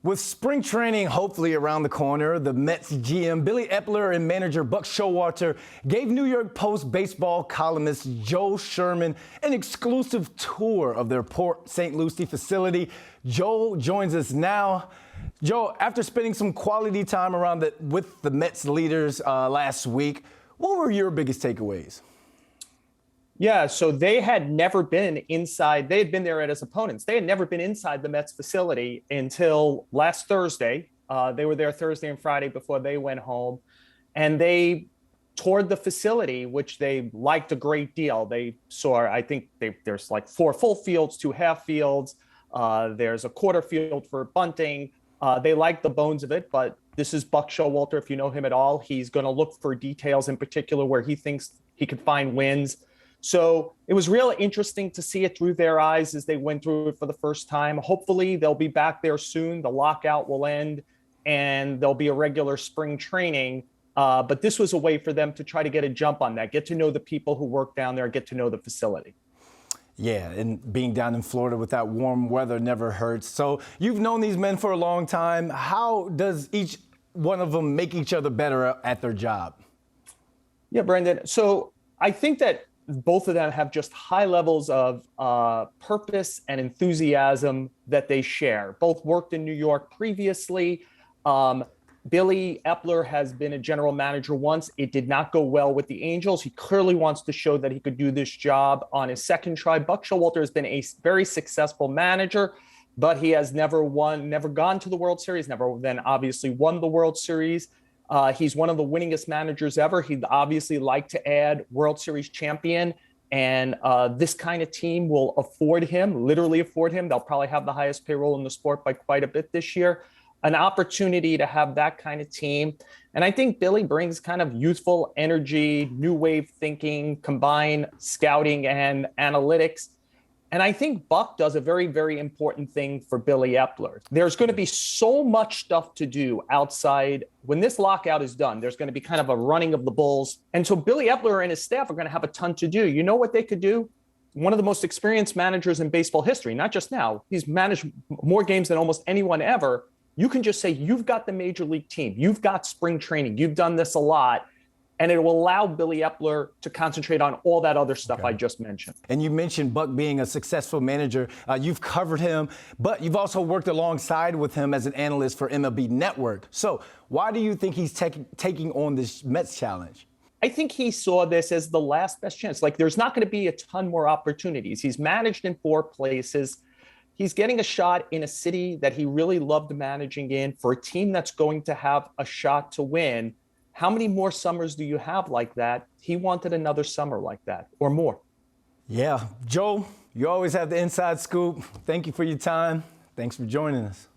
With spring training hopefully around the corner, the Mets GM Billy Eppler and manager Buck Showalter gave New York Post baseball columnist Joel Sherman an exclusive tour of their Port St. Lucie facility. Joel joins us now. Joel, after spending some quality time with the Mets leaders last week, what were your biggest takeaways? Yeah, so they had never been inside. They had been there as opponents. They had never been inside the Mets facility until last Thursday. They were there Thursday and Friday before they went home. And they toured the facility, which they liked a great deal. They saw, there's like 4 full fields, 2 half fields. There's a quarter field for bunting. They like the bones of it, but this is Buck Showalter. If you know him at all, he's going to look for details in particular where he thinks he could find wins. So it was really interesting to see it through their eyes as they went through it for the first time. Hopefully they'll be back there soon. The lockout will end and there'll be a regular spring training. But this was a way for them to try to get a jump on that, get to know the people who work down there, get to know the facility. Yeah, and being down in Florida with that warm weather never hurts. So you've known these men for a long time. How does each one of them make each other better at their job? Yeah, Brendan. So I think that both of them have just high levels of purpose and enthusiasm that they share. Both worked in New York previously. Billy Eppler has been a general manager once. It did not go well with the Angels. He clearly wants to show that he could do this job on his second try. Buck Showalter has been a very successful manager, but he has never gone to the World Series, never then obviously won the World Series. He's one of the winningest managers ever. He'd obviously like to add World Series champion, and this kind of team will literally afford him. They'll probably have the highest payroll in the sport by quite a bit this year. An opportunity to have that kind of team. And I think Billy brings kind of youthful energy, new wave thinking, combine scouting and analytics. And I think Buck does a very, very important thing for Billy Eppler. There's going to be so much stuff to do outside. When this lockout is done, there's going to be kind of a running of the bulls. And so Billy Eppler and his staff are going to have a ton to do. You know what they could do? One of the most experienced managers in baseball history, not just now. He's managed more games than almost anyone ever. You can just say, you've got the major league team. You've got spring training. You've done this a lot. And it will allow Billy Eppler to concentrate on all that other stuff I just mentioned. And you mentioned Buck being a successful manager. You've covered him, but you've also worked alongside with him as an analyst for MLB Network. So why do you think he's taking on this Mets challenge? I think he saw this as the last best chance. Like, there's not going to be a ton more opportunities. He's managed in 4 places. He's getting a shot in a city that he really loved managing in for a team that's going to have a shot to win. How many more summers do you have like that? He wanted another summer like that or more. Yeah. Joel, you always have the inside scoop. Thank you for your time. Thanks for joining us.